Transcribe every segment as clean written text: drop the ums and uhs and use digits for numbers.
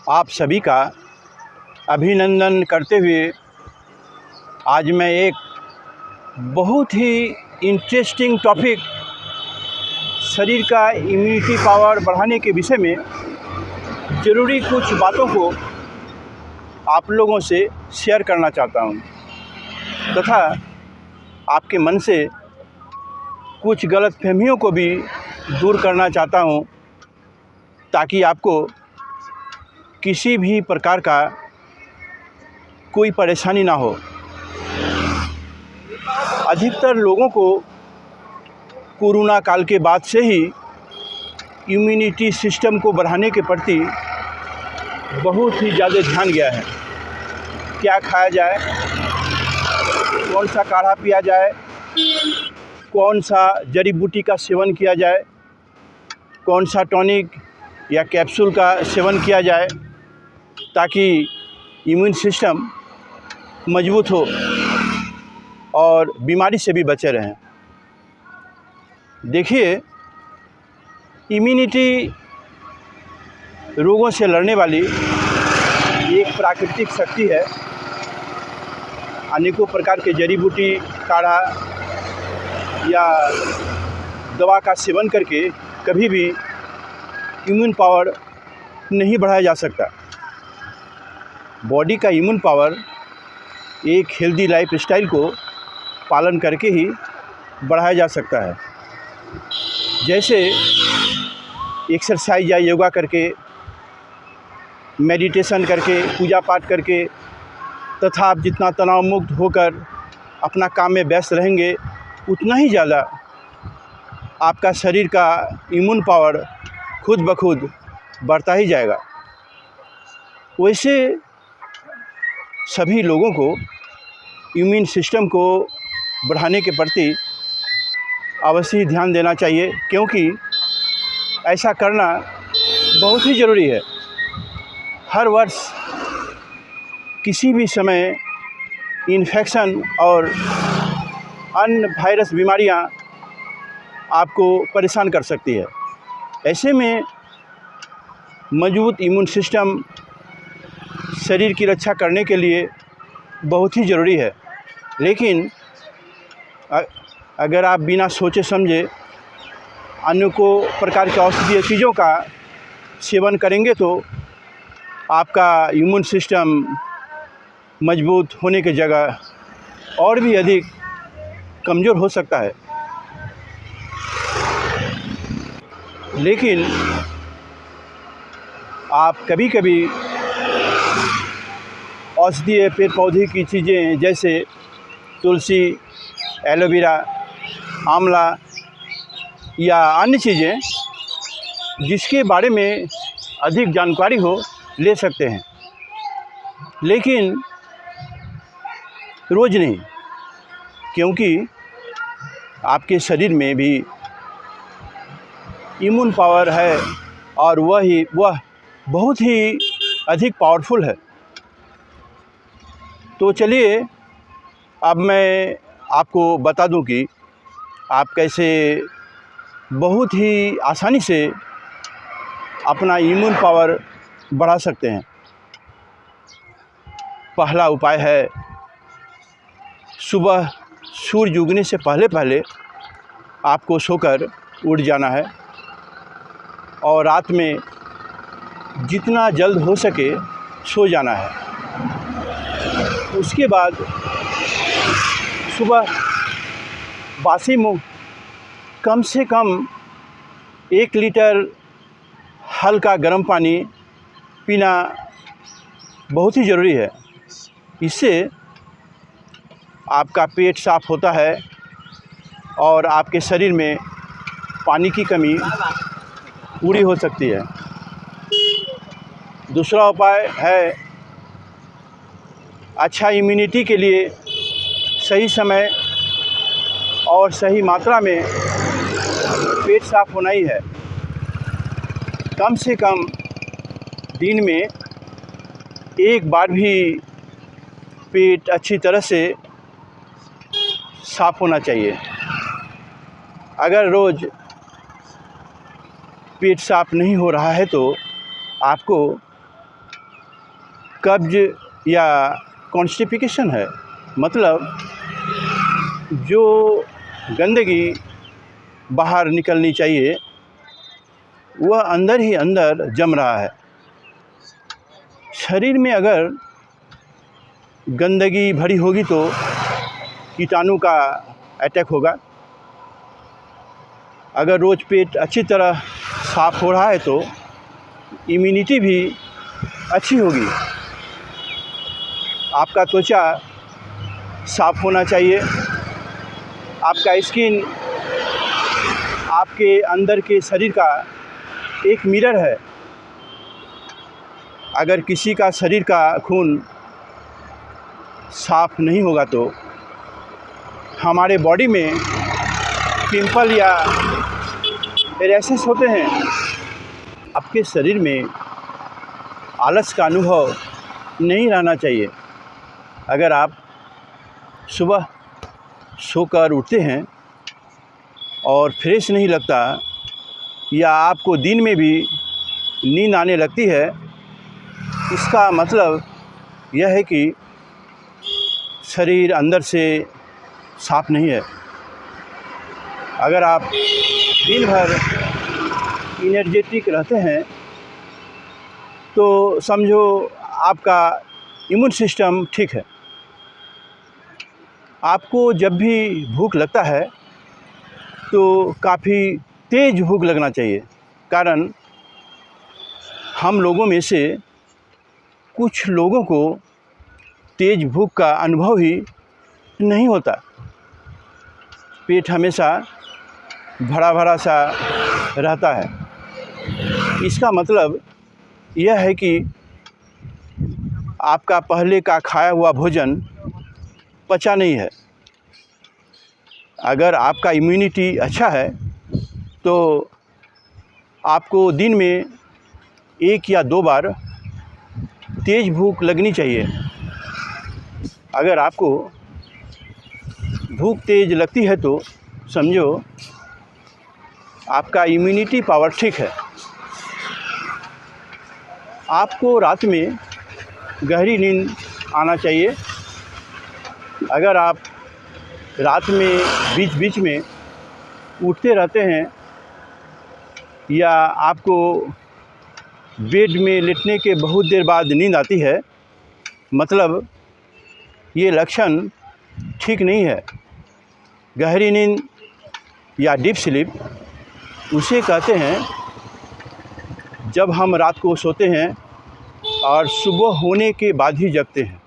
आप सभी का अभिनंदन करते हुए आज मैं एक बहुत ही इंटरेस्टिंग टॉपिक शरीर का इम्यूनिटी पावर बढ़ाने के विषय में ज़रूरी कुछ बातों को आप लोगों से शेयर करना चाहता हूँ तथा आपके मन से कुछ गलतफहमियों को भी दूर करना चाहता हूँ ताकि आपको किसी भी प्रकार का कोई परेशानी ना हो। अधिकतर लोगों को कोरोना काल के बाद से ही इम्यूनिटी सिस्टम को बढ़ाने के प्रति बहुत ही ज़्यादा ध्यान गया है। क्या खाया जाए, कौन सा काढ़ा पिया जाए, कौन सा जड़ी बूटी का सेवन किया जाए, कौन सा टॉनिक या कैप्सूल का सेवन किया जाए ताकि इम्यून सिस्टम मजबूत हो और बीमारी से भी बचे रहें। देखिए, इम्यूनिटी रोगों से लड़ने वाली एक प्राकृतिक शक्ति है। अनेकों प्रकार के जड़ी बूटी, काढ़ा या दवा का सेवन करके कभी भी इम्यून पावर नहीं बढ़ाया जा सकता। बॉडी का इम्यून पावर एक हेल्दी लाइफ स्टाइल को पालन करके ही बढ़ाया जा सकता है। जैसे एक्सरसाइज या योगा करके, मेडिटेशन करके, पूजा पाठ करके तथा आप जितना तनाव मुक्त होकर अपना काम में व्यस्त रहेंगे उतना ही ज़्यादा आपका शरीर का इम्यून पावर खुद ब खुद बढ़ता ही जाएगा। वैसे सभी लोगों को इम्यून सिस्टम को बढ़ाने के प्रति अवश्य ही ध्यान देना चाहिए, क्योंकि ऐसा करना बहुत ही ज़रूरी है। हर वर्ष किसी भी समय इन्फेक्शन और अन्य वायरस बीमारियां आपको परेशान कर सकती है। ऐसे में मजबूत इम्यून सिस्टम शरीर की रक्षा करने के लिए बहुत ही ज़रूरी है। लेकिन अगर आप बिना सोचे समझे अनेकों प्रकार के औषधीय चीज़ों का सेवन करेंगे तो आपका इम्यून सिस्टम मजबूत होने की जगह और भी अधिक कमज़ोर हो सकता है। लेकिन आप कभी कभी औषधीय पेड़ पौधे की चीज़ें जैसे तुलसी, एलोवेरा, आंवला या अन्य चीज़ें जिसके बारे में अधिक जानकारी हो ले सकते हैं, लेकिन रोज़ नहीं, क्योंकि आपके शरीर में भी इम्यून पावर है और वह बहुत ही अधिक पावरफुल है। तो चलिए अब मैं आपको बता दूं कि आप कैसे बहुत ही आसानी से अपना इम्यून पावर बढ़ा सकते हैं। पहला उपाय है, सुबह सूर्य उगने से पहले पहले आपको सोकर उठ जाना है और रात में जितना जल्द हो सके सो जाना है। उसके बाद सुबह बासी मुँह कम से कम 1 लीटर हल्का गर्म पानी पीना बहुत ही ज़रूरी है। इससे आपका पेट साफ़ होता है और आपके शरीर में पानी की कमी पूरी हो सकती है। दूसरा उपाय है, अच्छा इम्यूनिटी के लिए सही समय और सही मात्रा में पेट साफ़ होना ही है। कम से कम दिन में एक बार भी पेट अच्छी तरह से साफ़ होना चाहिए। अगर रोज़ पेट साफ़ नहीं हो रहा है तो आपको कब्ज या कॉन्स्टिपेशन है, मतलब जो गंदगी बाहर निकलनी चाहिए वह अंदर ही अंदर जम रहा है। शरीर में अगर गंदगी भरी होगी तो कीटाणु का अटैक होगा। अगर रोज़ पेट अच्छी तरह साफ़ हो रहा है तो इम्यूनिटी भी अच्छी होगी। आपका त्वचा साफ़ होना चाहिए। आपका स्किन आपके अंदर के शरीर का एक मिरर है। अगर किसी का शरीर का खून साफ़ नहीं होगा तो हमारे बॉडी में पिंपल या रैशेस होते हैं। आपके शरीर में आलस का अनुभव नहीं रहना चाहिए। अगर आप सुबह सोकर उठते हैं और फ्रेश नहीं लगता या आपको दिन में भी नींद आने लगती है, इसका मतलब यह है कि शरीर अंदर से साफ़ नहीं है। अगर आप दिन भर एनर्जेटिक रहते हैं तो समझो आपका इम्यून सिस्टम ठीक है। आपको जब भी भूख लगता है तो काफ़ी तेज़ भूख लगना चाहिए, कारण हम लोगों में से कुछ लोगों को तेज़ भूख का अनुभव ही नहीं होता। पेट हमेशा भरा भरा सा रहता है। इसका मतलब यह है कि आपका पहले का खाया हुआ भोजन पचा नहीं है। अगर आपका इम्यूनिटी अच्छा है तो आपको दिन में 1 या 2 बार तेज़ भूख लगनी चाहिए। अगर आपको भूख तेज़ लगती है तो समझो आपका इम्यूनिटी पावर ठीक है। आपको रात में गहरी नींद आना चाहिए। अगर आप रात में बीच बीच में उठते रहते हैं या आपको बेड में लेटने के बहुत देर बाद नींद आती है, मतलब ये लक्षण ठीक नहीं है। गहरी नींद या डीप स्लीप उसे कहते हैं जब हम रात को सोते हैं और सुबह होने के बाद ही जगते हैं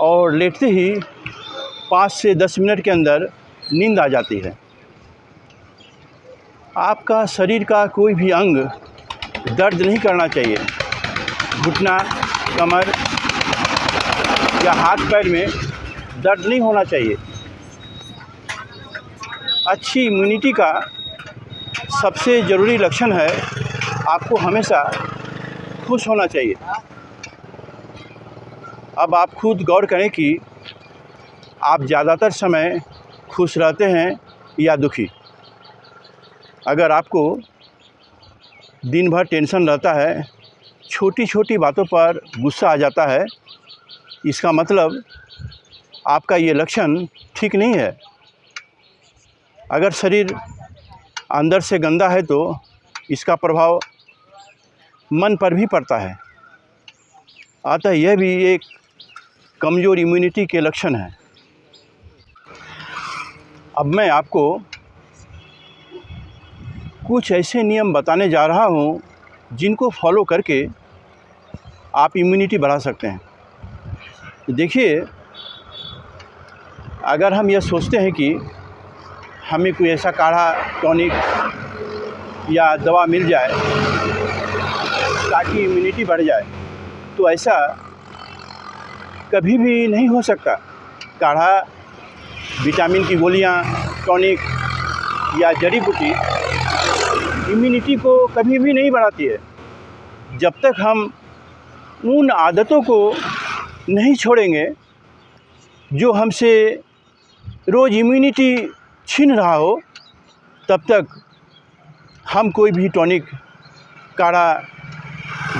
और लेटते ही 5 से 10 मिनट के अंदर नींद आ जाती है। आपका शरीर का कोई भी अंग दर्द नहीं करना चाहिए। घुटना, कमर या हाथ पैर में दर्द नहीं होना चाहिए। अच्छी इम्यूनिटी का सबसे ज़रूरी लक्षण है आपको हमेशा खुश होना चाहिए। अब आप खुद गौर करें कि आप ज़्यादातर समय खुश रहते हैं या दुखी। अगर आपको दिन भर टेंशन रहता है, छोटी छोटी बातों पर गुस्सा आ जाता है, इसका मतलब आपका ये लक्षण ठीक नहीं है। अगर शरीर अंदर से गंदा है तो इसका प्रभाव मन पर भी पड़ता है। अतः यह भी एक कमज़ोर इम्यूनिटी के लक्षण है। अब मैं आपको कुछ ऐसे नियम बताने जा रहा हूँ जिनको फॉलो करके आप इम्यूनिटी बढ़ा सकते हैं। देखिए, अगर हम यह सोचते हैं कि हमें कोई ऐसा काढ़ा, टॉनिक या दवा मिल जाए ताकि इम्यूनिटी बढ़ जाए, तो ऐसा कभी भी नहीं हो सकता। काढ़ा, विटामिन की गोलियां, टॉनिक या जड़ी बूटी इम्यूनिटी को कभी भी नहीं बढ़ाती है। जब तक हम उन आदतों को नहीं छोड़ेंगे जो हमसे रोज़ इम्यूनिटी छीन रहा हो, तब तक हम कोई भी टॉनिक, काढ़ा,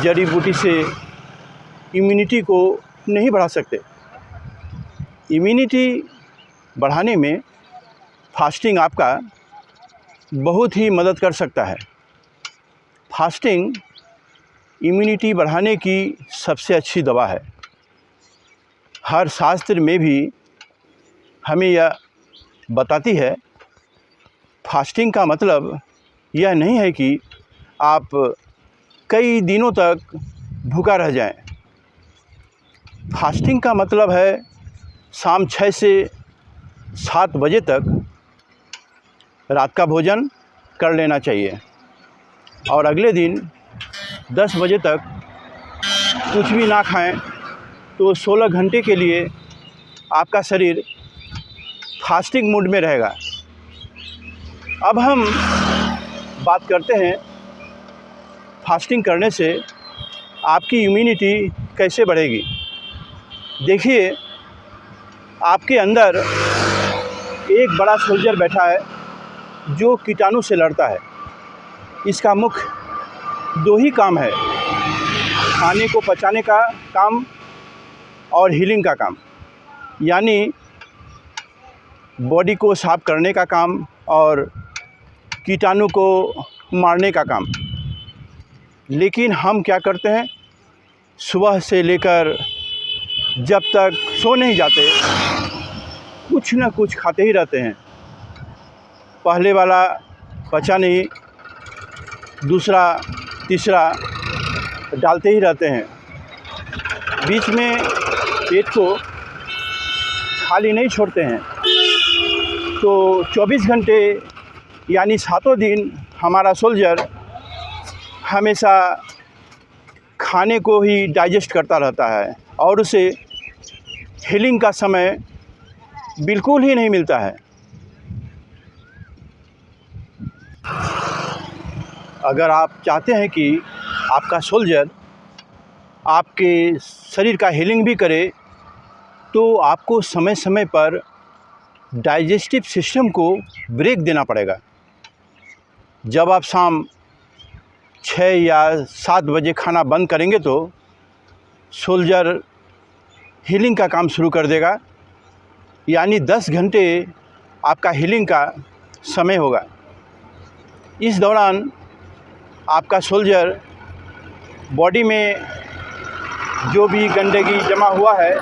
जड़ी बूटी से इम्यूनिटी को नहीं बढ़ा सकते। इम्यूनिटी बढ़ाने में फास्टिंग आपका बहुत ही मदद कर सकता है। फास्टिंग इम्यूनिटी बढ़ाने की सबसे अच्छी दवा है। हर शास्त्र में भी हमें यह बताती है, फास्टिंग का मतलब यह नहीं है कि आप कई दिनों तक भूखा रह जाएं। फास्टिंग का मतलब है शाम 6 से 7 बजे तक रात का भोजन कर लेना चाहिए और अगले दिन 10 बजे तक कुछ भी ना खाएं, तो 16 घंटे के लिए आपका शरीर फास्टिंग मूड में रहेगा। अब हम बात करते हैं फास्टिंग करने से आपकी इम्यूनिटी कैसे बढ़ेगी। देखिए, आपके अंदर एक बड़ा सोल्जर बैठा है जो कीटाणु से लड़ता है। इसका मुख्य 2 ही काम है, खाने को पचाने का काम और हीलिंग का काम, यानी बॉडी को साफ करने का काम और कीटाणु को मारने का काम। लेकिन हम क्या करते हैं, सुबह से लेकर जब तक सो नहीं जाते कुछ न कुछ खाते ही रहते हैं। पहले वाला पचा नहीं, दूसरा तीसरा डालते ही रहते हैं। बीच में पेट को खाली नहीं छोड़ते हैं। तो 24 घंटे यानी 7 दिन हमारा सोल्जर हमेशा खाने को ही डाइजेस्ट करता रहता है और उसे हीलिंग का समय बिल्कुल ही नहीं मिलता है। अगर आप चाहते हैं कि आपका सोल्जर आपके शरीर का हीलिंग भी करे, तो आपको समय समय पर डाइजेस्टिव सिस्टम को ब्रेक देना पड़ेगा। जब आप शाम 6 या 7 बजे खाना बंद करेंगे तो सोल्जर हीलिंग का काम शुरू कर देगा, यानी 10 घंटे आपका हीलिंग का समय होगा। इस दौरान आपका सोल्जर बॉडी में जो भी गंदगी जमा हुआ है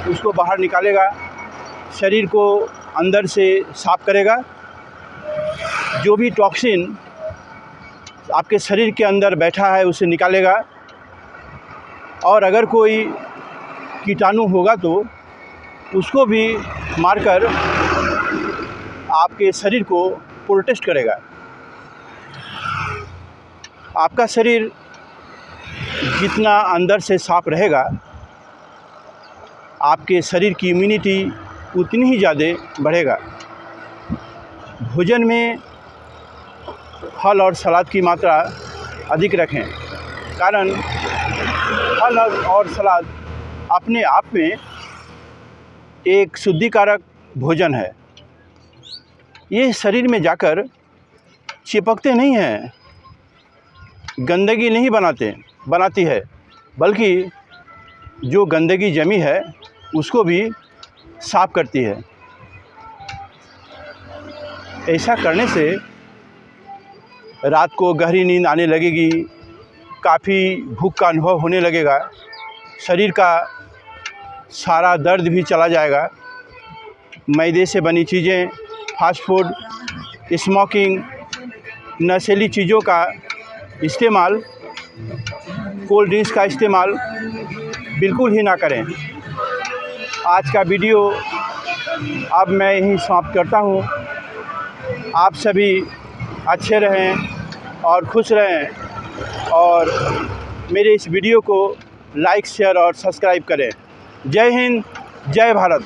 उसको बाहर निकालेगा, शरीर को अंदर से साफ करेगा, जो भी टॉक्सिन आपके शरीर के अंदर बैठा है उसे निकालेगा, और अगर कोई कीटाणु होगा तो उसको भी मारकर आपके शरीर को प्रोटेक्ट करेगा। आपका शरीर जितना अंदर से साफ रहेगा, आपके शरीर की इम्यूनिटी उतनी ही ज़्यादा बढ़ेगा। भोजन में फल और सलाद की मात्रा अधिक रखें, कारण फल और सलाद अपने आप में एक शुद्धिकारक भोजन है। ये शरीर में जाकर चिपकते नहीं हैं, गंदगी नहीं बनाती है, बल्कि जो गंदगी जमी है उसको भी साफ करती है। ऐसा करने से रात को गहरी नींद आने लगेगी, काफ़ी भूख का अनुभव होने लगेगा, शरीर का सारा दर्द भी चला जाएगा। मैदे से बनी चीज़ें, फास्ट फूड, स्मोकिंग, नशीली चीज़ों का इस्तेमाल, कोल्ड ड्रिंक्स का इस्तेमाल बिल्कुल ही ना करें। आज का वीडियो अब मैं यहीं समाप्त करता हूँ। आप सभी अच्छे रहें और खुश रहें और मेरे इस वीडियो को लाइक, शेयर और सब्सक्राइब करें। जय हिंद, जय भारत।